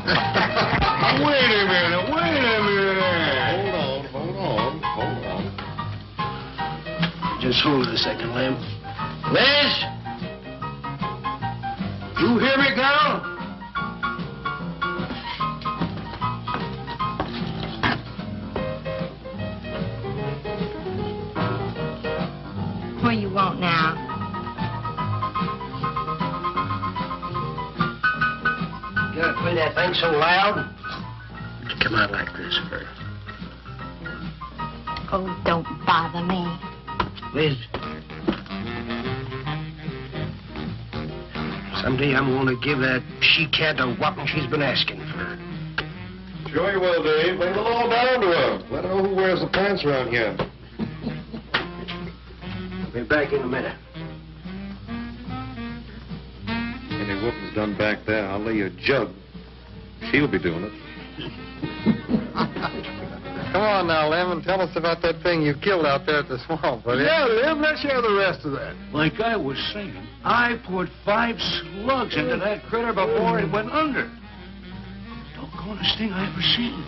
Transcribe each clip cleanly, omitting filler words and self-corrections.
Wait a minute. Hold on. Just hold it a second, Lem. Liz? You hear me, girl? What do you want now? You gotta play that thing so loud. To come out like this, Bert. Oh, don't bother me. Liz. Someday I'm gonna give that she-cat a whopping she's been asking for. Sure you will, Dave. Lay the law down to her. Let her know who wears the pants around here. I'll be back in a minute. Any whooping's done back there, I'll lay you a jug. She'll be doing it. Come on now, Lem, and tell us about that thing you killed out there at the swamp, will you? Yeah, Lem, let's hear the rest of that. Like I was saying, I put 5 slugs into that critter before it went under. Doggonest thing I ever seen.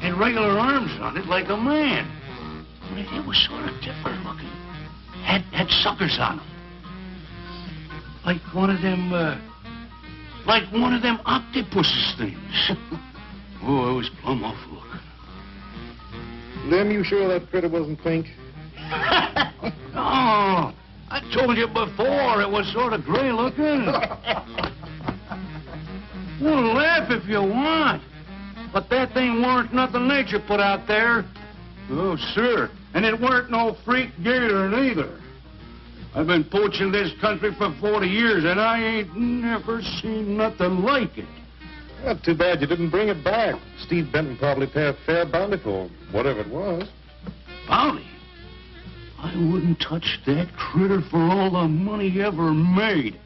Had regular arms on it like a man. But it was sort of different looking. Had suckers on them. Like one of them octopus's things. Oh, it was plumb awful looking. Lem, you sure that critter wasn't pink? Oh, I told you before it was sort of gray looking. Well, laugh if you want. But that thing weren't nothing nature put out there. Oh, sir. And it weren't no freak gator neither. I've been poaching this country for 40 years, and I ain't never seen nothing like it. Well, too bad you didn't bring it back. Steve Benton probably paid a fair bounty for whatever it was. Bounty? I wouldn't touch that critter for all the money he ever made.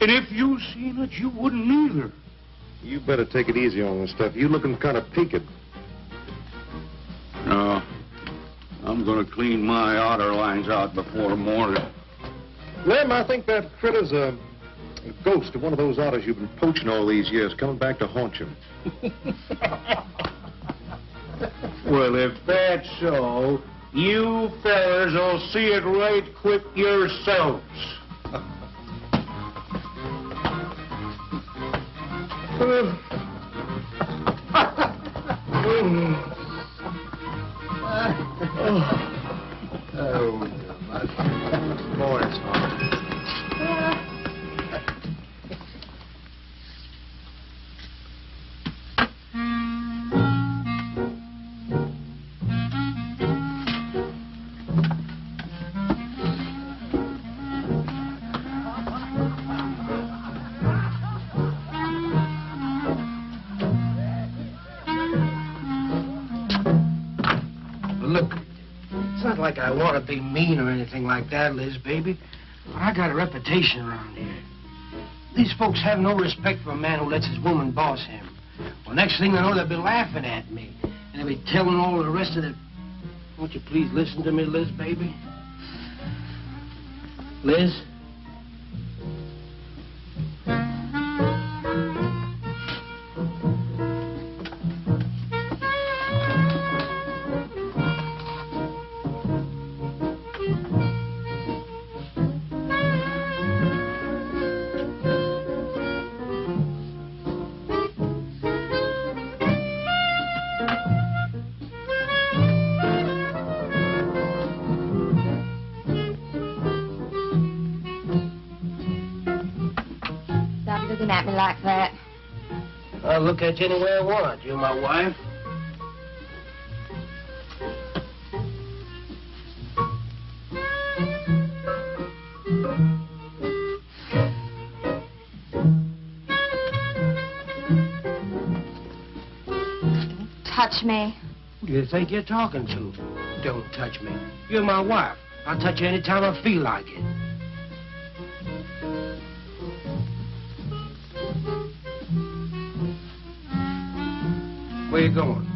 And if you seen it, you wouldn't either. You better take it easy on this stuff. You looking kind of peaked. No. I'm gonna clean my outer lines out before morning. Lem, I think that critter's a ghost of one of those otters you've been poaching all these years, coming back to haunt you. Well, if that's so, you fellers will see it right quick yourselves. Boys. Look, it's not like I want to be mean or anything like that, Liz, baby. But I got a reputation around here. These folks have no respect for a man who lets his woman boss him. Well, next thing they know, they'll be laughing at me. And they'll be telling all the rest of the... Won't you please listen to me, Liz, baby? Liz? Looking at me like that. I'll look at you any way I want. You're my wife. Touch me. Who do you think you're talking to? Don't touch me. You're my wife. I'll touch you any time I feel like it. Where you going?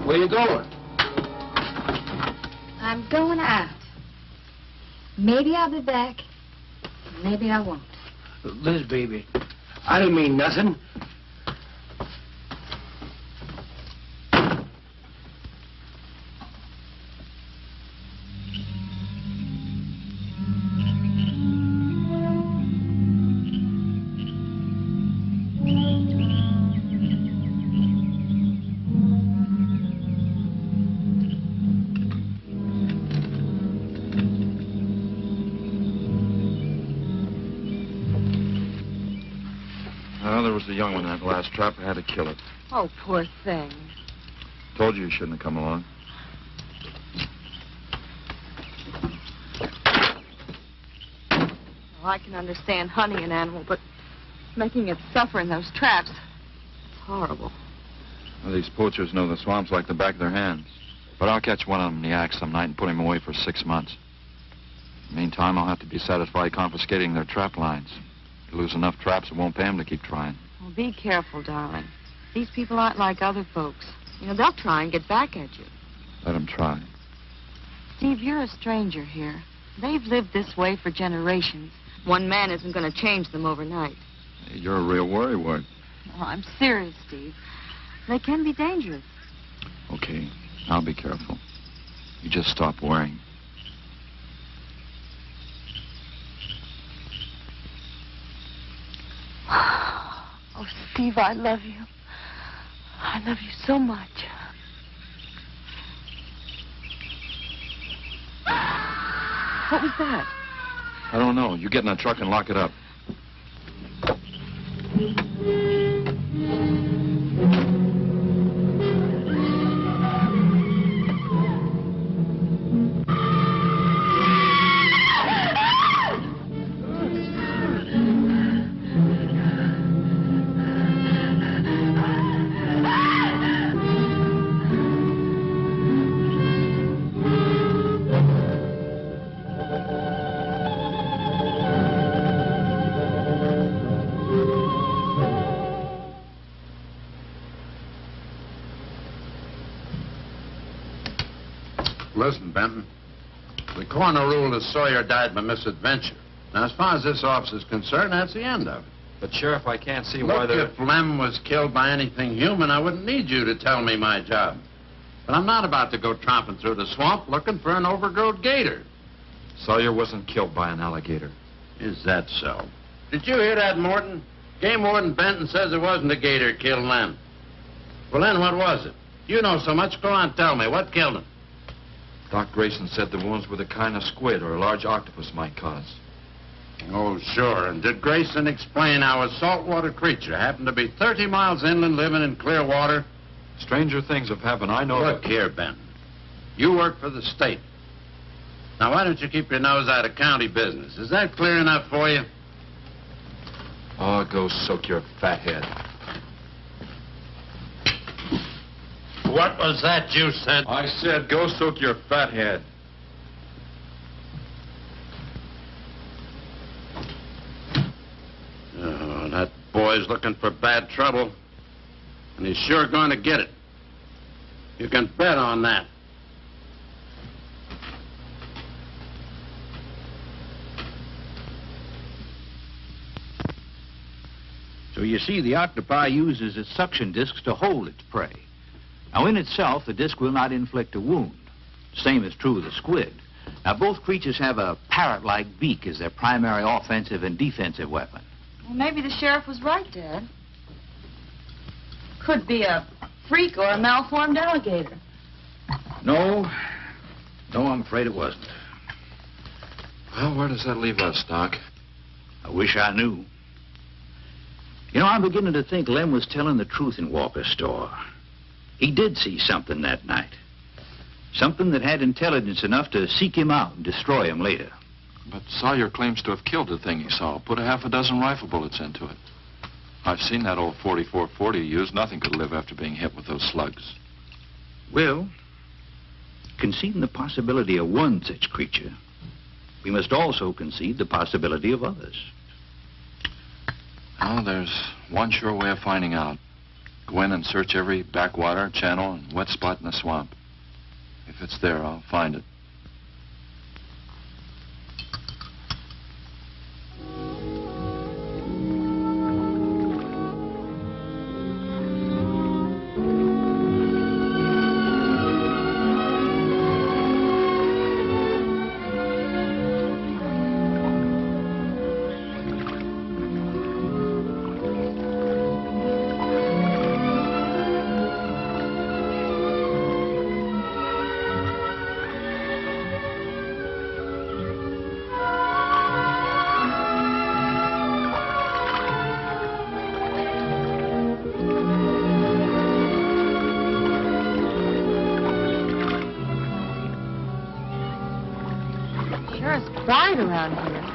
Where you going? I'm going out. Maybe I'll be back. Maybe I won't. Liz, baby, I didn't mean nothing. There was a young one in that last trap. I had to kill it. Oh, poor thing. Told you shouldn't have come along. Well, I can understand hunting an animal, but making it suffer in those traps, it's horrible. Well, these poachers know the swamps like the back of their hands. But I'll catch one of them in the act some night and put him away for 6 months. Meantime, I'll have to be satisfied confiscating their trap lines. You lose enough traps, it won't pay them to keep trying. Well, be careful, darling. These people aren't like other folks. You know, they'll try and get back at you. Let them try. Steve, you're a stranger here. They've lived this way for generations. One man isn't going to change them overnight. You're a real worrywart. Oh, I'm serious, Steve. They can be dangerous. Okay, I'll be careful. You just stop worrying. Oh, Steve, I love you. I love you so much. What was that? I don't know. You get in that truck and lock it up. Listen, Benton. The coroner ruled that Sawyer died by misadventure. Now, as far as this officer's concerned, that's the end of it. But, Sheriff, I can't see why Look, they're... if Lem was killed by anything human, I wouldn't need you to tell me my job. But I'm not about to go tromping through the swamp looking for an overgrown gator. Sawyer wasn't killed by an alligator. Is that so? Did you hear that, Morton? Game Warden Benton says it wasn't a gator killed Lem. Well, then, what was it? You know so much. Go on, tell me. What killed him? Doc Grayson said the wounds were the kind of squid or a large octopus might cause. Oh, sure. And did Grayson explain how a saltwater creature happened to be 30 miles inland living in clear water? Stranger things have happened. I know... Look here, Benton. You work for the state. Now, why don't you keep your nose out of county business? Is that clear enough for you? Oh, go soak your fat head. What was that you said? I said go soak your fat head. Oh, that boy's looking for bad trouble. And he's sure going to get it. You can bet on that. So you see, the octopi uses its suction discs to hold its prey. Now, in itself, the disc will not inflict a wound. Same is true of the squid. Now, both creatures have a parrot-like beak as their primary offensive and defensive weapon. Well, maybe the sheriff was right, Dad. Could be a freak or a malformed alligator. No, I'm afraid it wasn't. Well, where does that leave us, Doc? I wish I knew. You know, I'm beginning to think Lem was telling the truth in Walker's store. He did see something that night. Something that had intelligence enough to seek him out and destroy him later. But Sawyer claims to have killed the thing he saw. Put a half a dozen rifle bullets into it. I've seen that old 44-40 used. Nothing could live after being hit with those slugs. Well, conceding the possibility of one such creature, we must also concede the possibility of others. Well, there's one sure way of finding out. Go in and search every backwater, channel, and wet spot in the swamp. If it's there, I'll find it. Sure is quiet around here.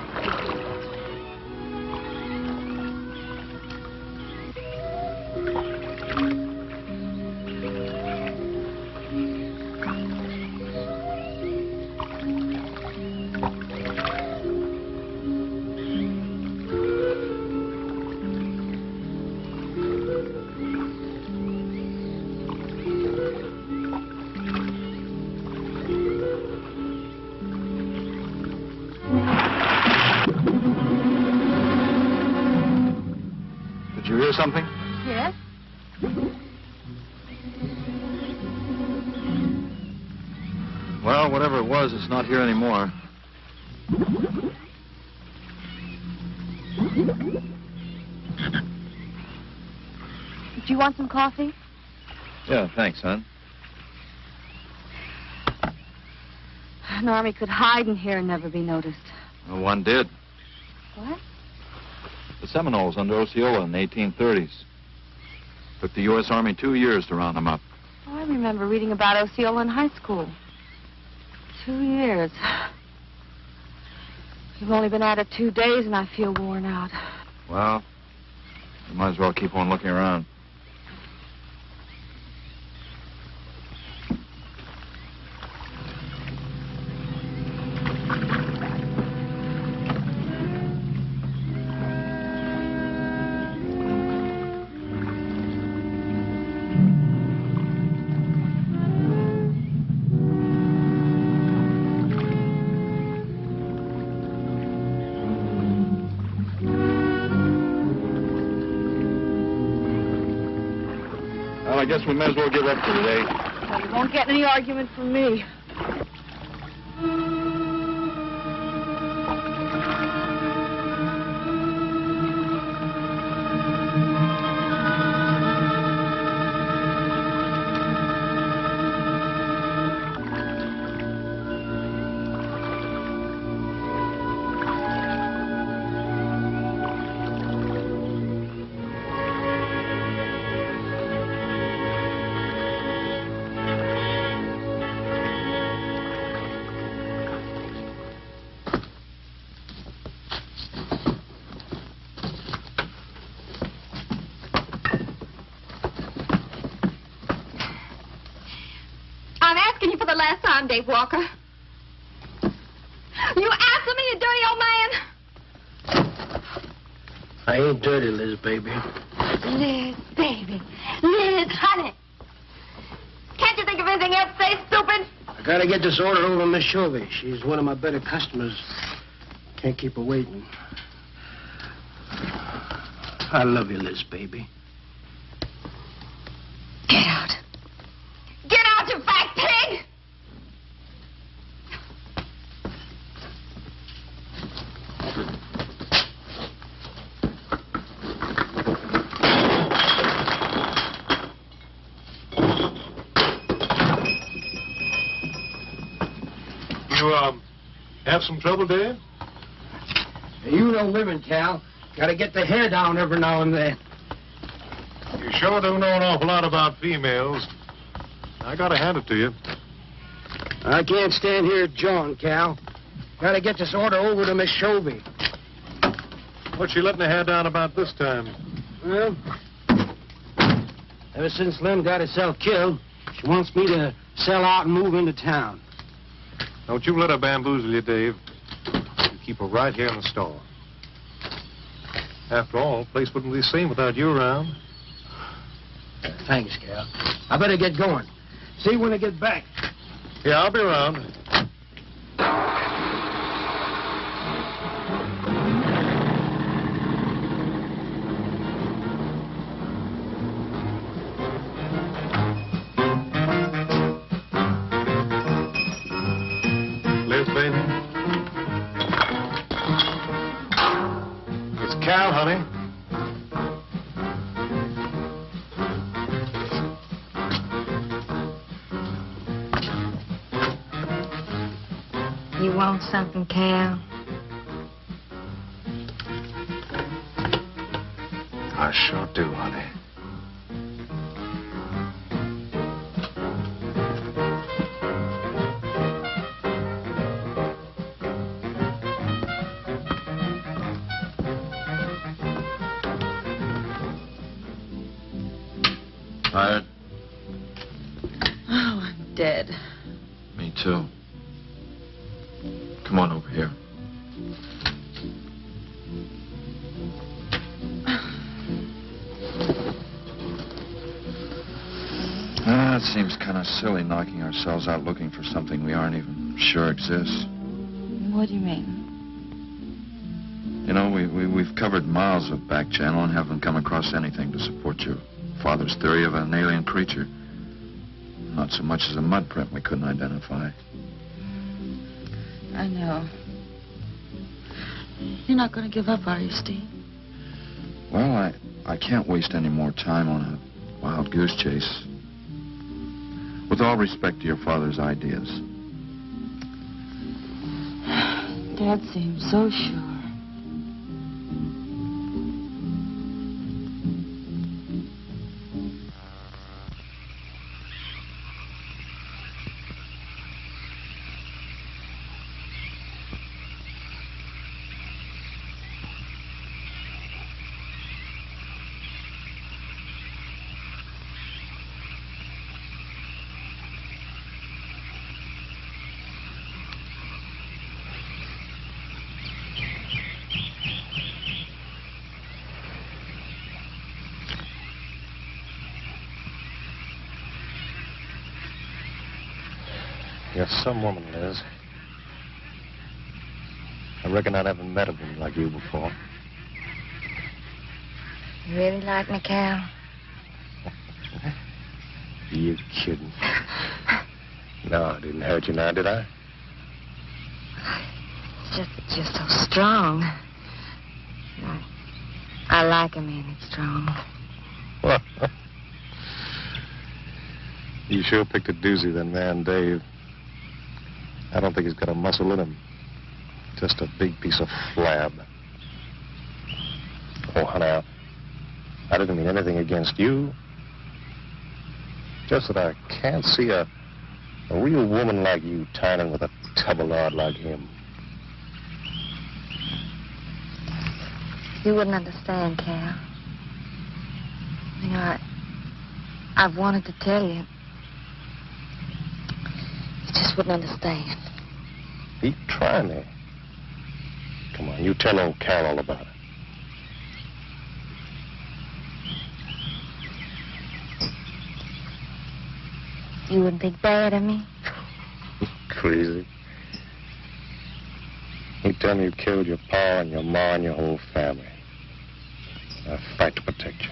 Did you hear something? Yes? Well, whatever it was, it's not here anymore. Do you want some coffee? Yeah, thanks, hon. An army could hide in here and never be noticed. Well, one did. What? The Seminoles under Osceola in the 1830s. Took the U.S. Army 2 years to round them up. Oh, I remember reading about Osceola in high school. 2 years. You've only been at it 2 days, and I feel worn out. Well, you might as well keep on looking around. Well, I guess we may as well give up for today. Well, you won't get any argument from me. I'm asking you for the last time, Dave Walker. You answer me, you dirty old man. I ain't dirty, Liz, baby. Liz, baby. Liz, honey. Can't you think of anything else to say, stupid? I gotta get this order over to Miss Shovey. She's one of my better customers. Can't keep her waiting. I love you, Liz, baby. Get out. Get out, you fat pig! You, have some trouble, Dave? You know women, Cal. Gotta get the hair down every now and then. You sure do know an awful lot about females. I gotta hand it to you. I can't stand here jawing, Cal. Gotta get this order over to Miss Shovey. What's she letting her hair down about this time? Well, ever since Lem got herself killed, she wants me to sell out and move into town. Don't you let her bamboozle you, Dave. You keep her right here in the store. After all, the place wouldn't be the same without you around. Thanks, Cal. I better get going. See you when I get back. Yeah, I'll be around. Liz, baby. It's Cal, honey. You want something, Cal? I sure do, honey. Tired? Oh, I'm dead. Me too. Come on over here. It seems kind of silly knocking ourselves out looking for something we aren't even sure exists. What do you mean? You know, we've covered miles of back channel and haven't come across anything to support your father's theory of an alien creature. Not so much as a mud print we couldn't identify. I know. You're not going to give up, are you, Steve? Well, I can't waste any more time on a wild goose chase. With all respect to your father's ideas. Dad seems so sure. You're some woman, Liz. I reckon I haven't met a woman like you before. You really like me, Cal? You kidding? No, I didn't hurt you now, did I? It's just that you're so strong. I like a man that's strong. Well, you sure picked a doozy, then, man, Dave. I don't think he's got a muscle in him. Just a big piece of flab. Oh, honey, I didn't mean anything against you. Just that I can't see a real woman like you tying in with a tubbalard like him. You wouldn't understand, Cal. You know, I've wanted to tell you. You just wouldn't understand. Keep trying me. Come on, you tell old Cal all about it. You wouldn't think bad of me? Crazy. You tell me you killed your pa and your ma and your whole family. I fight to protect you.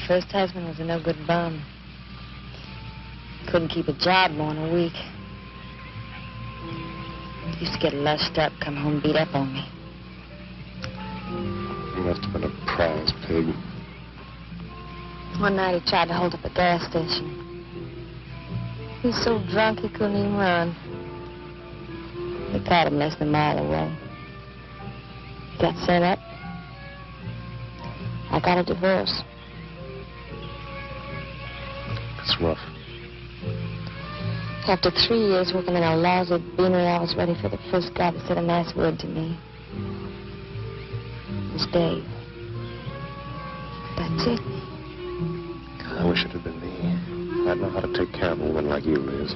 First husband was a no-good bum. Couldn't keep a job more than a week. Used to get lushed up, come home beat up on me. You must have been a prize pig. One night he tried to hold up a gas station. He was so drunk he couldn't even run. They caught him less than a mile away. He got sent up. I got a divorce. It's rough. After 3 years working in a lousy beanery, I was ready for the first guy that said a nice word to me. It was Dave. That's it. I wish it had been me. I'd know how to take care of a woman like you, Liz.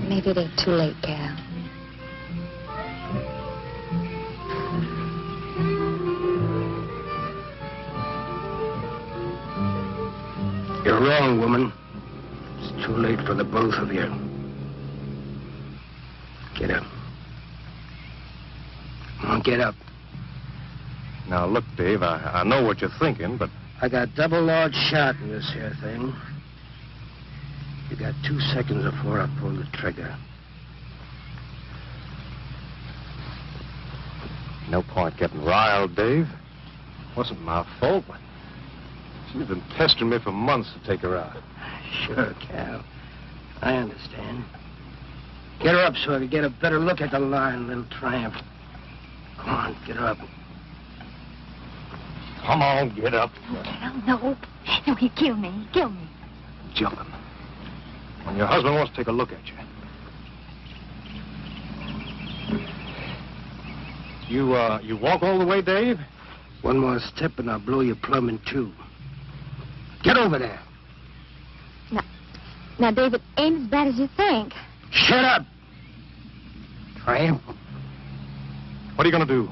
Maybe it ain't too late, Cal. You're wrong, woman. It's too late for the both of you. Get up. Come on, get up. Now, look, Dave, I know what you're thinking, but... I got double large shot in this here thing. You got 2 seconds before I pull the trigger. No point getting riled, Dave. Wasn't my fault, but she's been pestering me for months to take her out. Sure, Cal. I understand. Get her up so I can get a better look at the line, little tramp. Come on, get her up. Come on, get up. Cal, no. No, he'd kill me. He'd kill me. Jumping. When your husband wants to take a look at you. You walk all the way, Dave? One more step and I'll blow you plumb in two. Get over there. Now, David, ain't as bad as you think. Shut up! Tramp. What are you going to do?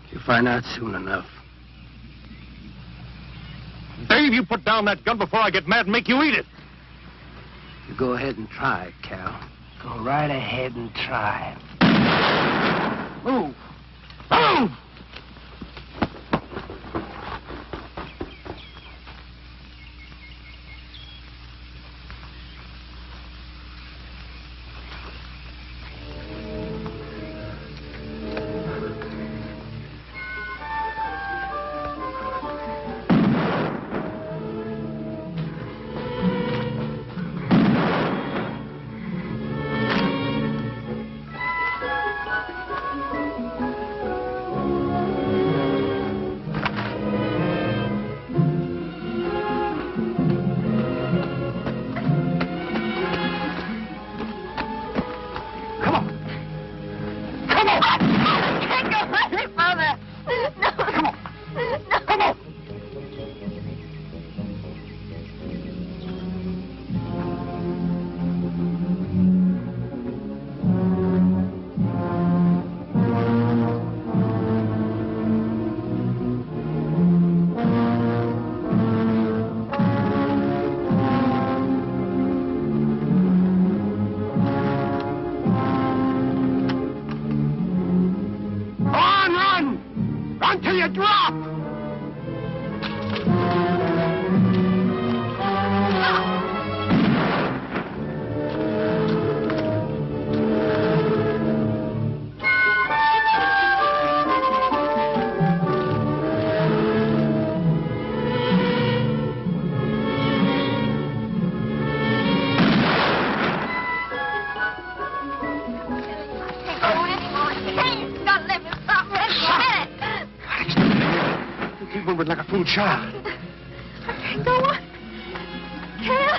You'll find out soon enough. Dave, you put down that gun before I get mad and make you eat it. You go ahead and try it, Cal. Go right ahead and try it. Move! Move! Like a fool child. Go on. Cal.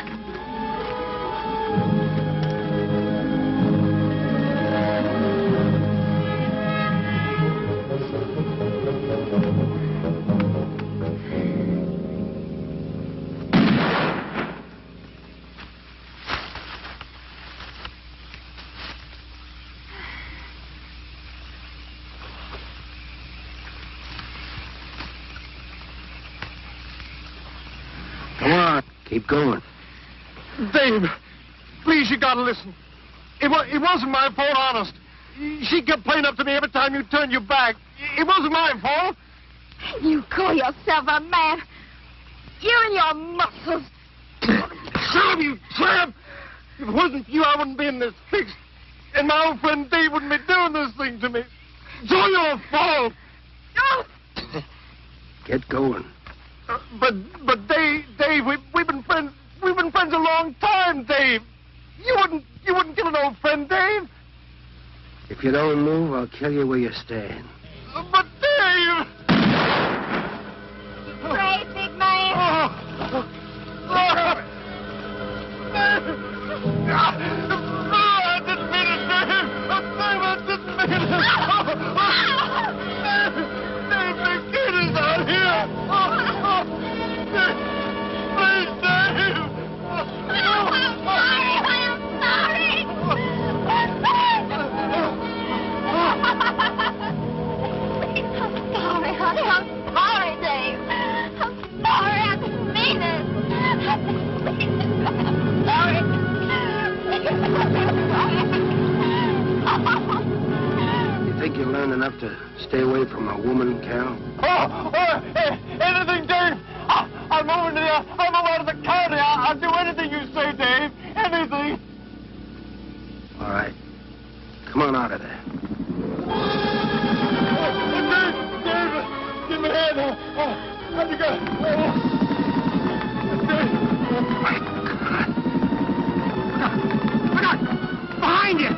Keep going. Dave, please, you gotta listen. It wasn't my fault, honest. She kept playing up to me every time you turned your back. It wasn't my fault. You call yourself a man. You and your muscles. Shut up, you tramp! If it wasn't for you, I wouldn't be in this fix. And my old friend Dave wouldn't be doing this thing to me. It's all your fault. Get going. But Dave, we've been friends. We've been friends a long time, Dave. You wouldn't kill an old friend, Dave. If you don't move, I'll kill you where you stand. But Dave! Brave, big man. I didn't mean it, Dave. I didn't mean it. Dave, the kid is out here. Please, Dave. I'm sorry. I'm sorry, honey. I'm sorry, Dave. I'm sorry. I didn't mean it. I'm sorry. You think you learned enough to stay away from a woman, Cal? Anything, Dave. I'm moving to the. I'm over to the county. I'll do anything you say, Dave. anything. All right. Come on out of there. David, give me a hand. Let me go. My God. Look out! Behind you!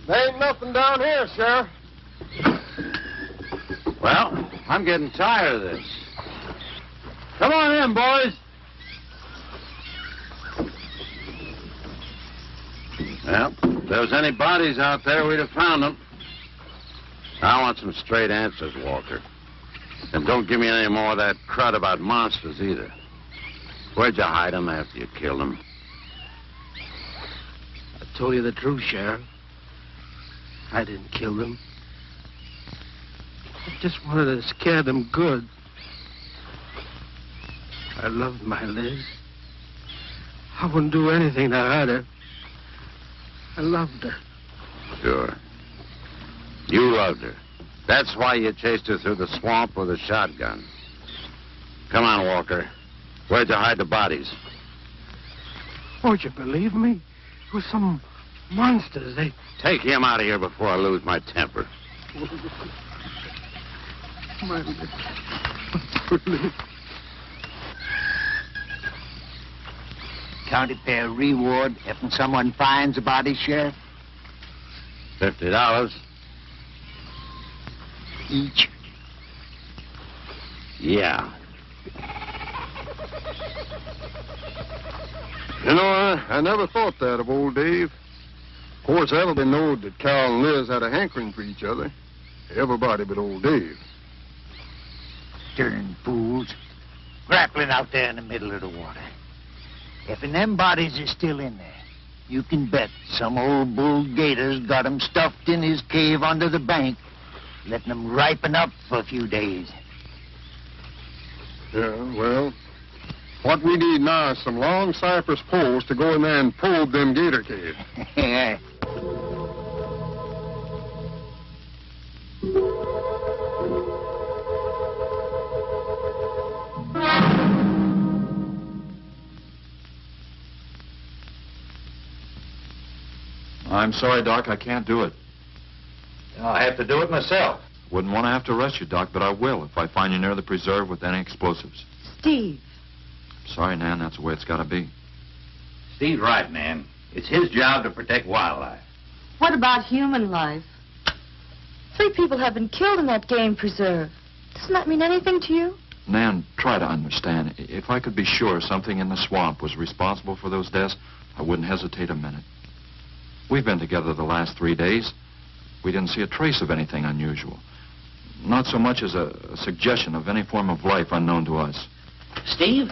There ain't nothing down here, Sheriff. Well, I'm getting tired of this. Come on in, boys. Well, if there was any bodies out there, we'd have found them. I want some straight answers, Walker. And don't give me any more of that crud about monsters, either. Where'd you hide them after you killed them? I told you the truth, Sheriff. I didn't kill them. I just wanted to scare them good. I loved my Liz. I wouldn't do anything to hurt her. I loved her. Sure. You loved her. That's why you chased her through the swamp with a shotgun. Come on, Walker. Where'd you hide the bodies? Won't you believe me? It was some monsters. They... Take him out of here before I lose my temper. My Liz. County fair reward if someone finds a body, Sheriff? $50. Each. Yeah. You know, I never thought that of old Dave. Of course, everybody knowed that Cal and Liz had a hankering for each other. Everybody but old Dave. Darn fools. Grappling out there in the middle of the water. If them bodies are still in there, you can bet some old bull gator's got 'em stuffed in his cave under the bank, letting 'em ripen up for a few days. Yeah, well, what we need now is some long cypress poles to go in there and probe them gator caves. I'm sorry, Doc, I can't do it. I'll have to do it myself. Wouldn't want to have to arrest you, Doc, but I will if I find you near the preserve with any explosives. Steve. Sorry, Nan, that's the way it's got to be. Steve's right, man. It's his job to protect wildlife. What about human life? 3 people have been killed in that game preserve. Doesn't that mean anything to you? Nan, try to understand. If I could be sure something in the swamp was responsible for those deaths, I wouldn't hesitate a minute. We've been together the last 3 days. We didn't see a trace of anything unusual. Not so much as a suggestion of any form of life unknown to us. Steve,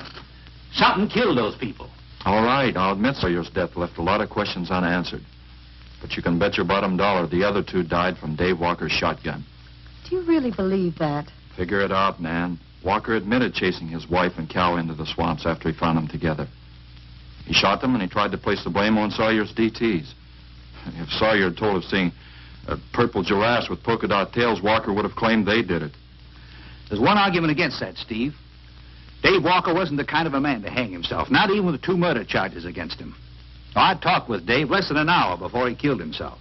something killed those people. All right, I'll admit Sawyer's death left a lot of questions unanswered. But you can bet your bottom dollar the other 2 died from Dave Walker's shotgun. Do you really believe that? Figure it out, Nan. Walker admitted chasing his wife and cow into the swamps after he found them together. He shot them and he tried to place the blame on Sawyer's DTs. If Sawyer had told of seeing purple giraffes with polka dot tails, Walker would have claimed they did it. There's one argument against that, Steve. Dave Walker wasn't the kind of a man to hang himself, not even with 2 murder charges against him. I talked with Dave less than an hour before he killed himself.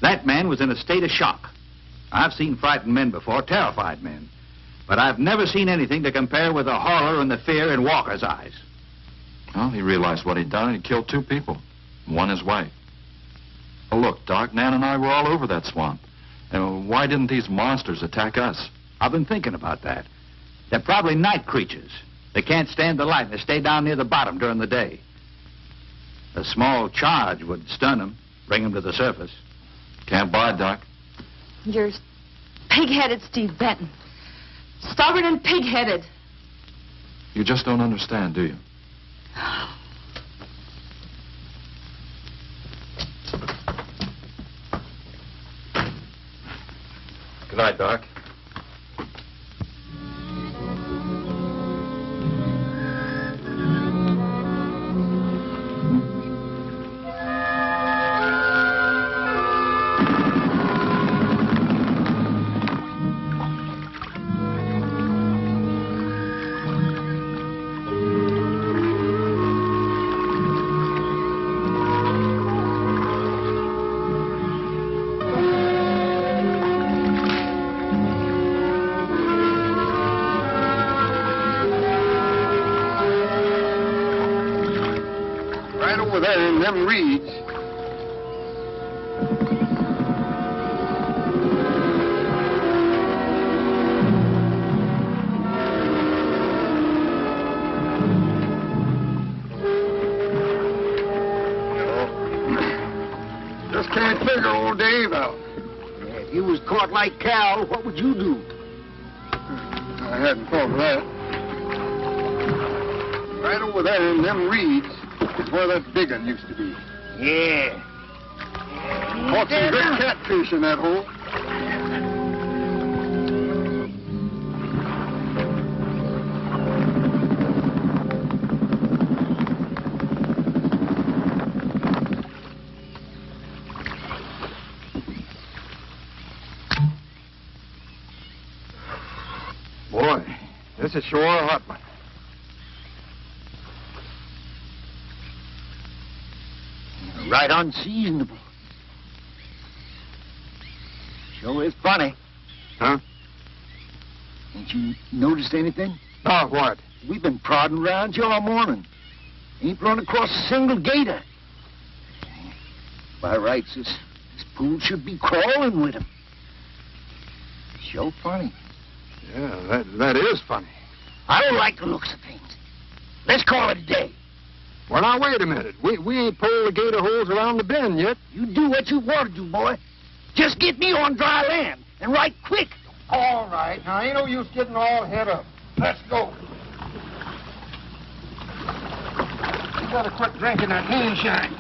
That man was in a state of shock. I've seen frightened men before, terrified men. But I've never seen anything to compare with the horror and the fear in Walker's eyes. Well, he realized what he'd done and he killed 2 people. One his wife. Well, look, Doc, Nan and I were all over that swamp. And why didn't these monsters attack us? I've been thinking about that. They're probably night creatures. They can't stand the light and they stay down near the bottom during the day. A small charge would stun them, bring them to the surface. Can't buy it, Doc. You're pig-headed, Steve Benton. Stubborn and pig-headed. You just don't understand, do you? Good night, Doc. there in them reeds. Just can't figure old Dave out. If you was caught like Cal, what would you do? I hadn't thought of that. Right over there in them reeds is where that big one used to be. Yeah. Caught some good catfish in that hole. Boy, this is sure a hot one. Right unseasonable. Sure is funny. Huh? Ain't you noticed anything? Oh, what? We've been prodding around you all morning. Ain't run across a single gator. By rights, this pool should be crawling with him. Sure funny. Yeah, that is funny. I don't like the looks of things. Let's call it a day. Well, now, wait a minute. We ain't pulled the gator holes around the bend yet. You do what you want to do, boy. Just get me on dry land, and right quick. All right. Now, ain't no use getting all head up. Let's go. You better quit drinking that moonshine.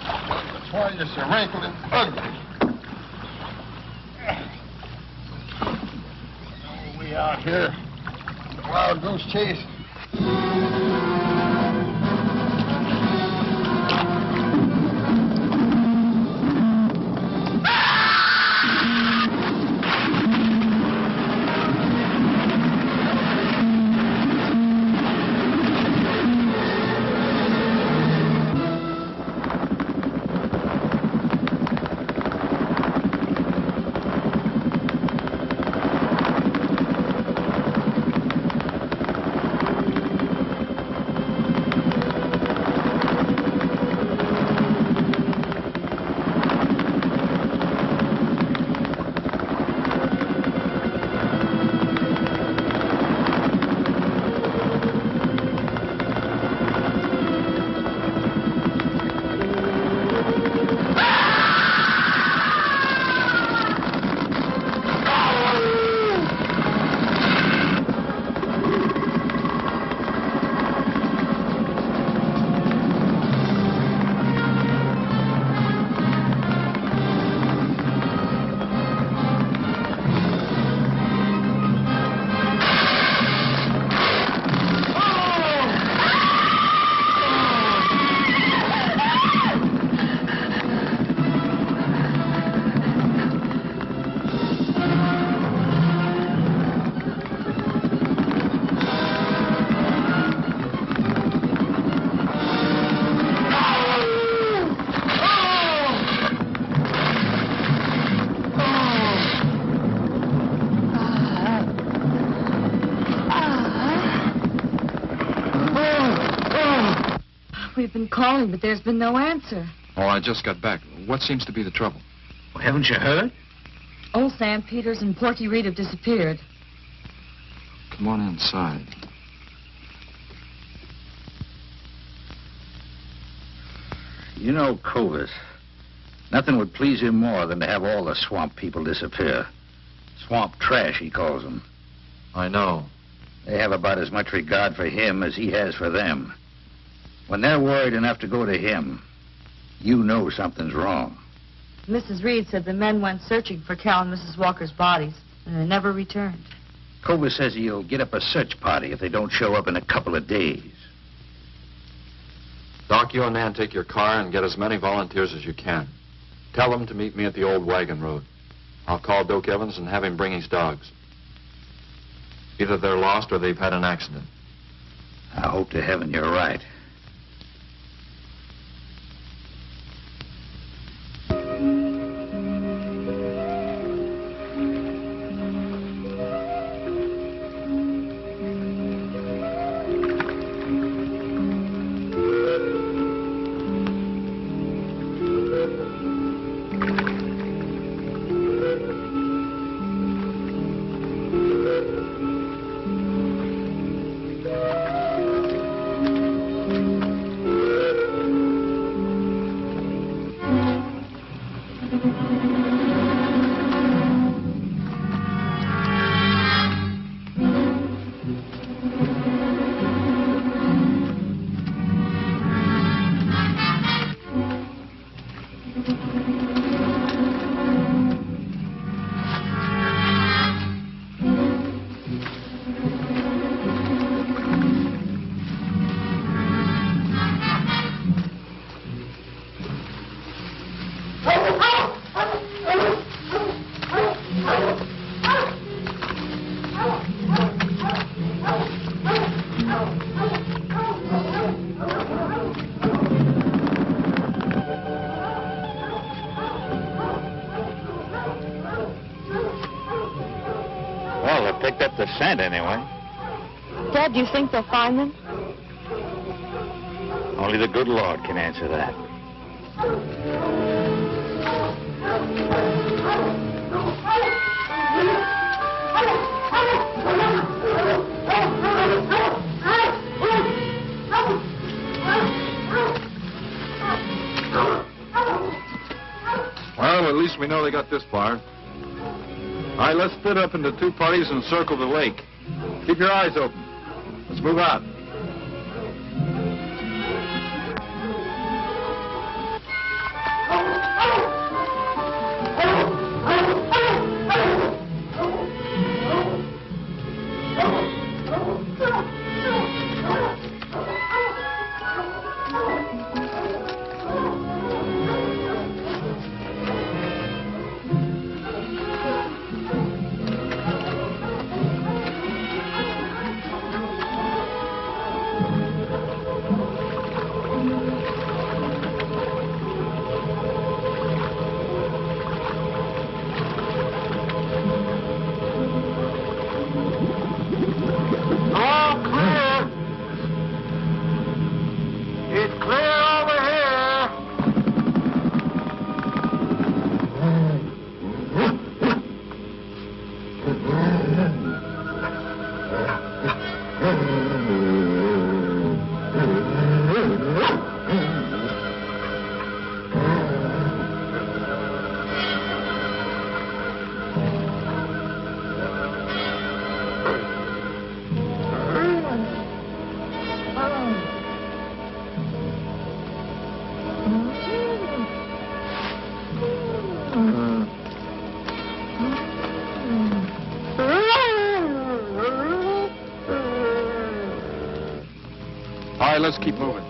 That's why you're so wrinkled and ugly. Oh, we out here. Wild goose chase. We've been calling, but there's been no answer. Oh, I just got back. What seems to be the trouble? Well, haven't you heard? Old Sam Peters and Porky Reed have disappeared. Come on inside. You know, Clovis, nothing would please him more than to have all the swamp people disappear. Swamp trash, he calls them. I know. They have about as much regard for him as he has for them. When they're worried enough to go to him, you know something's wrong. Mrs. Reed said the men went searching for Cal and Mrs. Walker's bodies, and they never returned. Clovis says he'll get up a search party if they don't show up in a couple of days. Doc, you and Nan take your car and get as many volunteers as you can. Tell them to meet me at the old wagon road. I'll call Doak Evans and have him bring his dogs. Either they're lost or they've had an accident. I hope to heaven you're right. picked up the scent anyway. Dad, do you think they'll find them? Only the good Lord can answer that. Well, at least we know they got this far. All right, let's split up into two parties and circle the lake. Keep your eyes open. Let's move on. All right, let's keep moving.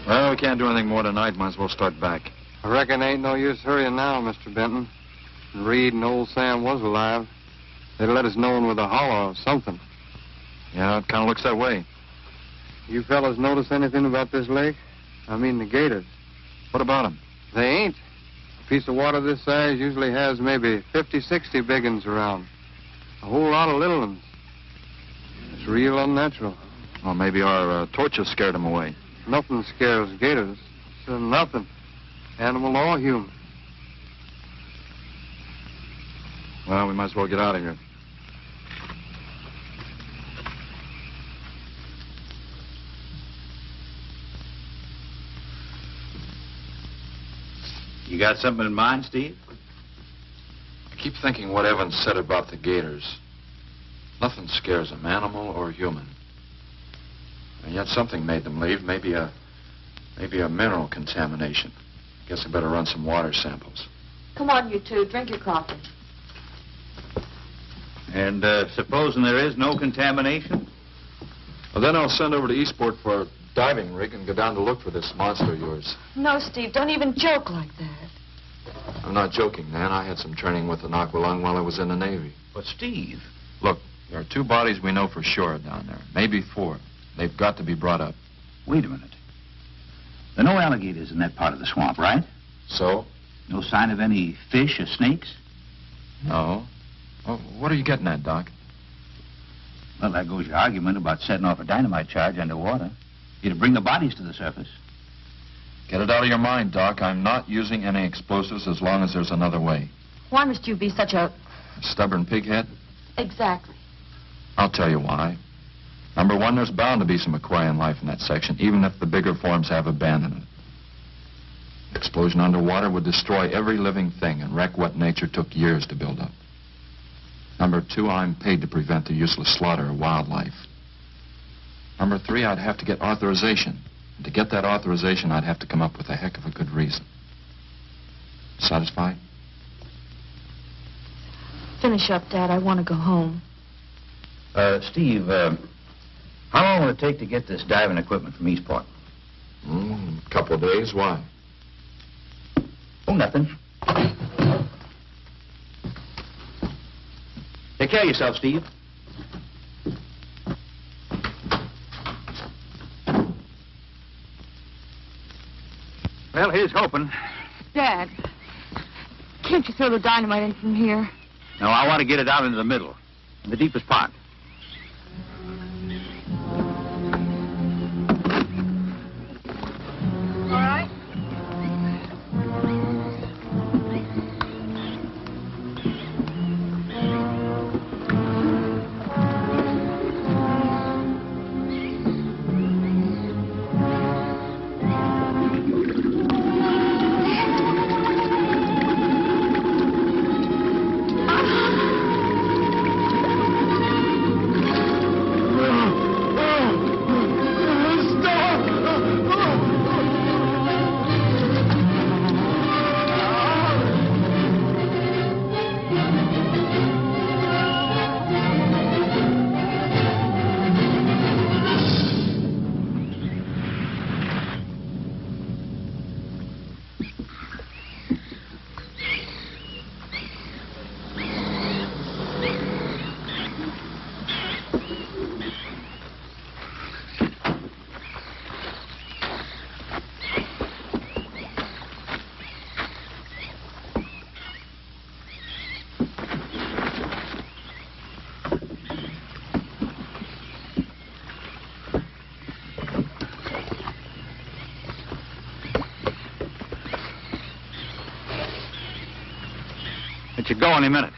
Well, we can't do anything more tonight. Might as well start back. I reckon ain't no use hurrying now, Mr. Benton. Reed and old Sam was alive. They'd let us know with a holler or something. Yeah, it kind of looks that way. You fellas notice anything about this lake? I mean the gators. What about them? They ain't. A piece of water this size usually has maybe 50, 60 big uns around. A whole lot of little ones. It's real unnatural. Well, maybe our torches scared them away. Nothing scares gators. Nothing. Animal or human. Well, we might as well get out of here. You got something in mind, Steve? I keep thinking what Evans said about the gators. Nothing scares them, animal or human. And yet something made them leave. Maybe a mineral contamination. Guess I better run some water samples. Come on, you two. Drink your coffee. And supposing there is no contamination? Well, then I'll send over to Eastport for a diving rig and go down to look for this monster of yours. No, Steve, don't even joke like that. I'm not joking, man. I had some training with an aqualung while I was in the Navy. But, Steve... Look, there are 2 bodies we know for sure down there. Maybe 4. They've got to be brought up. Wait a minute. There are no alligators in that part of the swamp, right? So? No sign of any fish or snakes? No. Well, what are you getting at, Doc? Well, there goes your argument about setting off a dynamite charge underwater. You'd bring the bodies to the surface. Get it out of your mind, Doc. I'm not using any explosives as long as there's another way. Why must you be such a... Stubborn pighead? Exactly. I'll tell you why. Number 1, there's bound to be some aquarian life in that section, even if the bigger forms have abandoned it. Explosion underwater would destroy every living thing and wreck what nature took years to build up. Number 2, I'm paid to prevent the useless slaughter of wildlife. Number 3, I'd have to get authorization. And to get that authorization, I'd have to come up with a heck of a good reason. Satisfied? Finish up, Dad. I want to go home. Steve, how long will it take to get this diving equipment from Eastport? A couple of days. Why? Oh, nothing. Take care of yourself, Steve. Well, here's hoping. Dad, can't you throw the dynamite in from here? No, I want to get it out into the middle, in the deepest part. All right. Let you go any minute.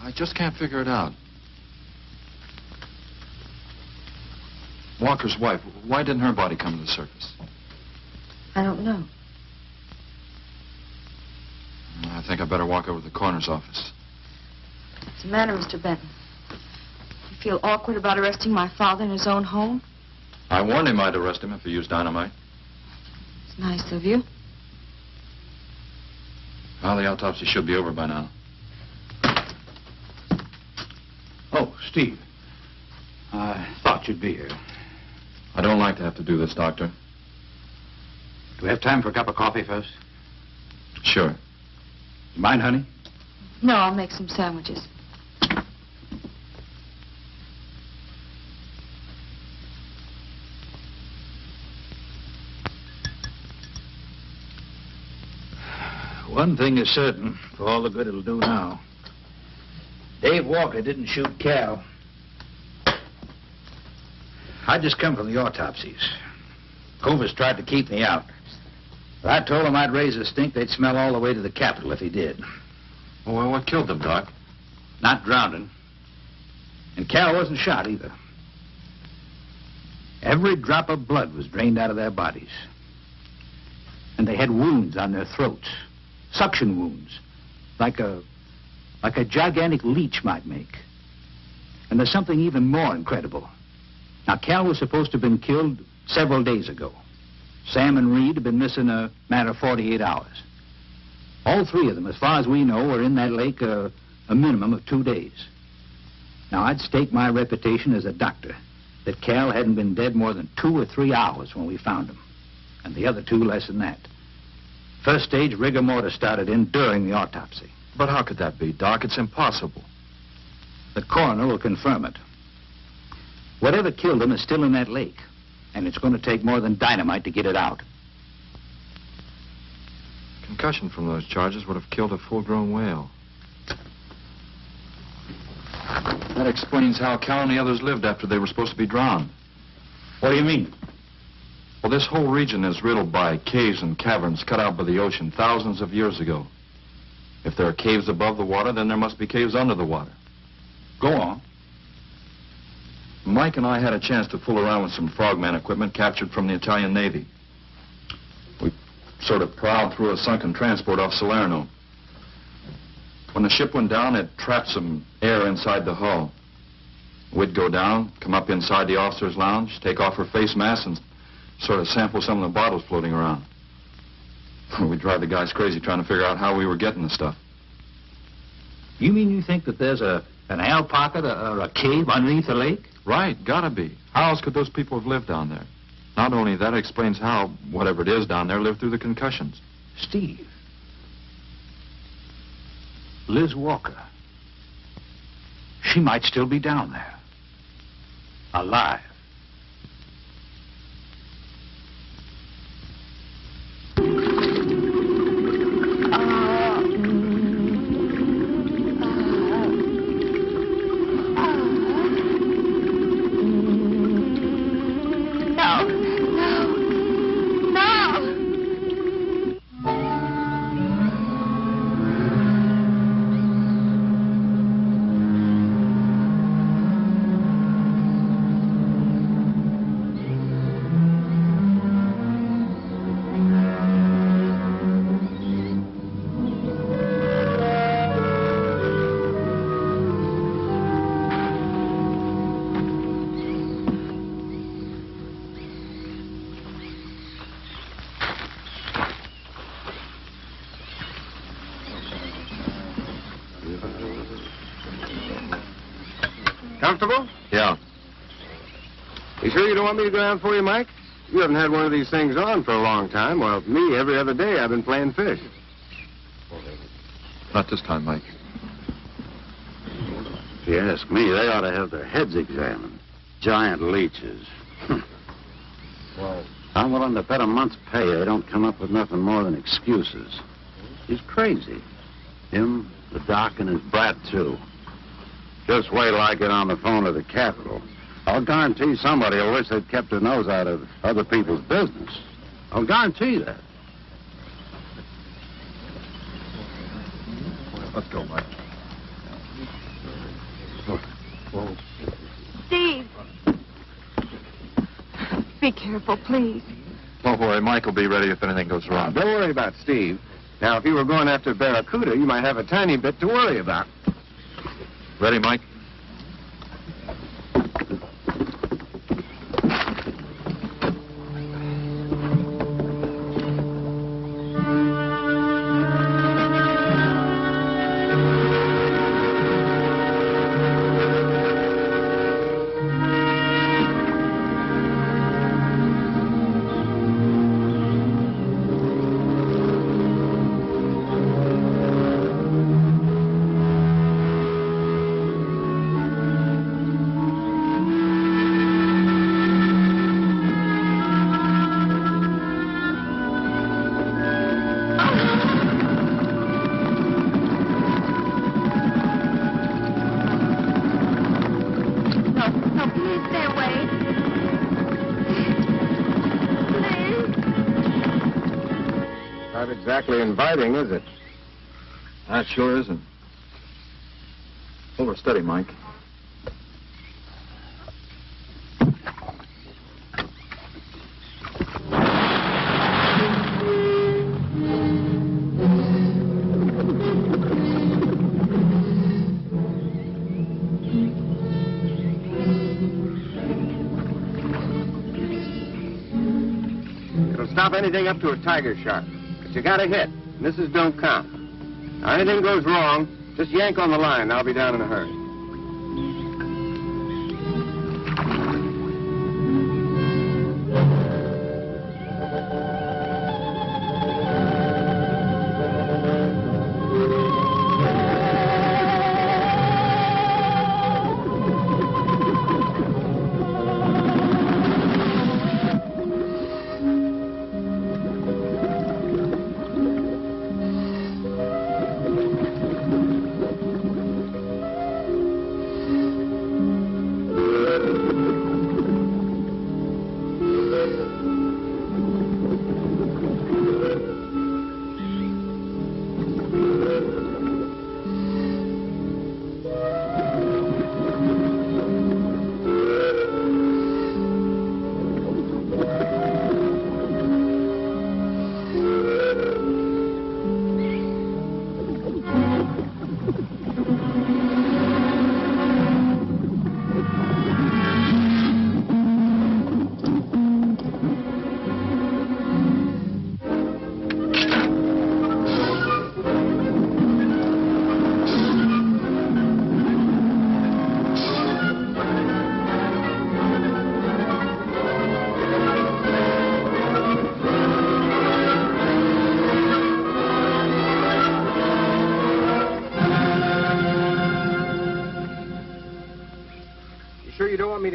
I just can't figure it out. Walker's wife, why didn't her body come to the surface? I don't know. I think I better walk over to the coroner's office. What's the matter, Mr. Benton? You feel awkward about arresting my father in his own home? I warned him I'd arrest him if he used dynamite. It's nice of you. Well, the autopsy should be over by now. Oh, Steve. I thought you'd be here. I don't like to have to do this, Doctor. Do we have time for a cup of coffee first? Sure. You mind, honey? No, I'll make some sandwiches. One thing is certain, for all the good it'll do now. Dave Walker didn't shoot Cal. I just come from the autopsies. Covers tried to keep me out. But I told him I'd raise a stink they'd smell all the way to the Capitol if he did. Well, what killed them, Doc? Not drowning. And Cal wasn't shot either. Every drop of blood was drained out of their bodies. And they had wounds on their throats. Suction wounds. Like a gigantic leech might make. And there's something even more incredible. Now, Cal was supposed to have been killed several days ago. Sam and Reed have been missing a matter of 48 hours. All three of them, as far as we know, were in that lake a minimum of 2 days. Now, I'd stake my reputation as a doctor that Cal hadn't been dead more than 2 or 3 hours when we found him. And the other 2 less than that. First stage rigor mortis started in during the autopsy. But how could that be, Doc? It's impossible. The coroner will confirm it. Whatever killed him is still in that lake. And it's going to take more than dynamite to get it out. concussion from those charges would have killed a full-grown whale. That explains how Cal and the others lived after they were supposed to be drowned. What do you mean? Well, this whole region is riddled by caves and caverns cut out by the ocean thousands of years ago. If there are caves above the water, then there must be caves under the water. Go on. Mike and I had a chance to fool around with some frogman equipment captured from the Italian Navy. We sort of prowled through a sunken transport off Salerno. When the ship went down, it trapped some air inside the hull. We'd go down, come up inside the officer's lounge, take off her face mask, and sort of sample some of the bottles floating around. We'd drive the guys crazy trying to figure out how we were getting the stuff. You mean you think that there's an air pocket or a cave underneath the lake? Right, gotta be. How else could those people have lived down there? Not only that, it explains how, whatever it is down there, lived through the concussions. Steve. Liz Walker. She might still be down there. Alive. Comfortable? Yeah. You sure you don't want me to go down for you, Mike? You haven't had one of these things on for a long time. Well, me, every other day I've been playing fish. Not this time, Mike. If you ask me, they ought to have their heads examined. Giant leeches. Well, I'm willing to bet a month's pay they don't come up with nothing more than excuses. He's crazy. Him, the doc, and his brat, too. Just wait till I get on the phone to the Capitol. I'll guarantee somebody will wish they'd kept their nose out of other people's business. I'll guarantee that. Let's go, Mike. Steve. Be careful, please. Don't worry, Mike will be ready if anything goes wrong. don't worry about Steve. Now, if you were going after Barracuda, you might have a tiny bit to worry about. Ready, Mike? Not exactly inviting, is it? That sure isn't. Hold her steady, Mike. It'll stop anything up to a tiger shark. But you got to hit. Misses don't count. Now, anything goes wrong, just yank on the line. I'll be down in a hurry.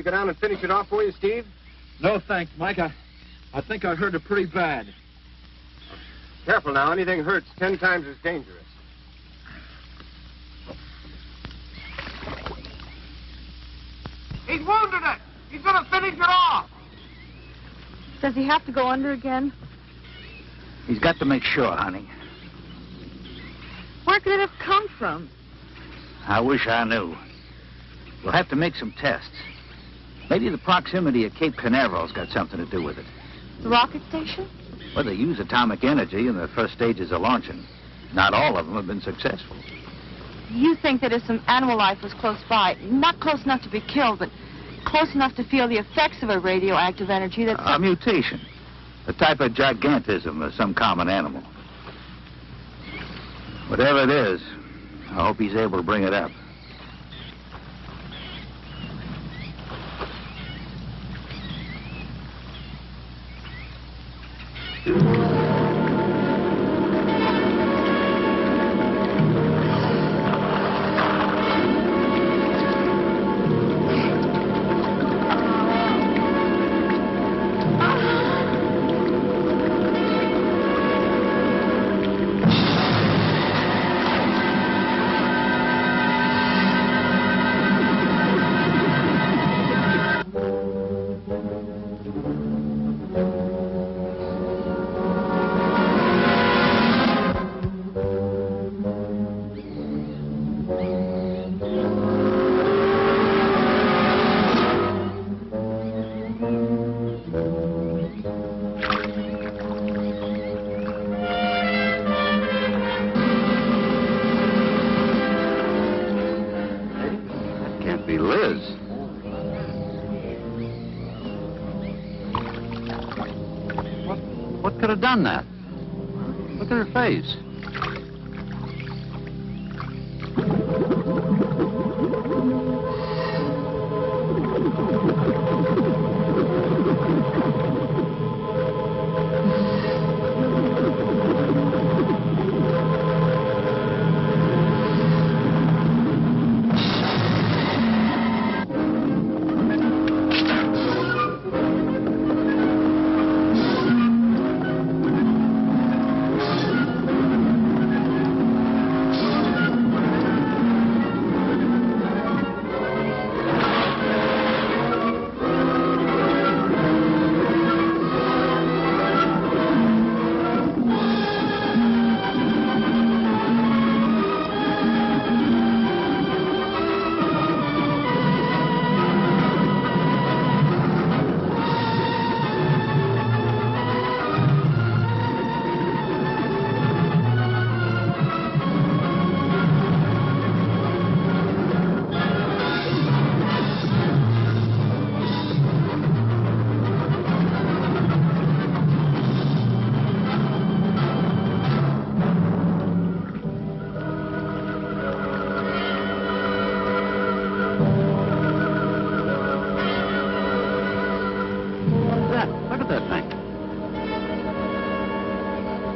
go down and finish it off for you, Steve? No, thanks, Mike. I think I hurt it pretty bad. Careful now. Anything hurts 10 times as dangerous. He's wounded it. He's going to finish it off. Does he have to go under again? He's got to make sure, honey. Where could it have come from? I wish I knew. We'll have to make some tests. Maybe the proximity of Cape Canaveral's got something to do with it. The rocket station? Well, they use atomic energy in the first stages of launching. Not all of them have been successful. You think that if some animal life was close by, not close enough to be killed, but close enough to feel the effects of a radioactive energy that... A mutation. A type of gigantism of some common animal. Whatever it is, I hope he's able to bring it up. What could have done that? Look at her face.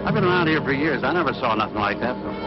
I've been around here for years. I never saw nothing like that before.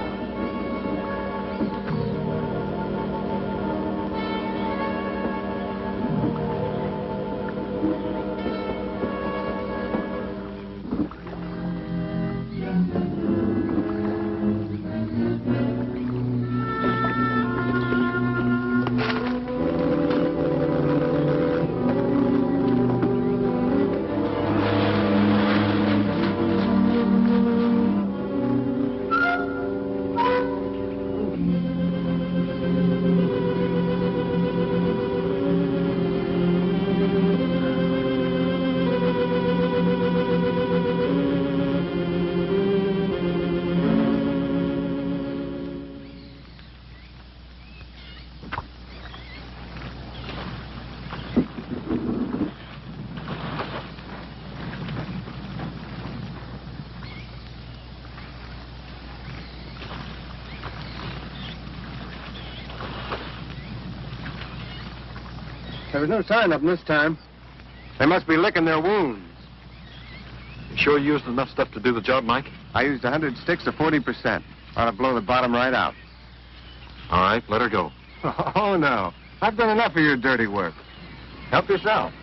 There was no sign of them this time. They must be licking their wounds. You sure you used enough stuff to do the job, Mike? I used 100 sticks to 40%. Ought to blow the bottom right out. All right, let her go. Oh, no. I've done enough of your dirty work. Help yourself.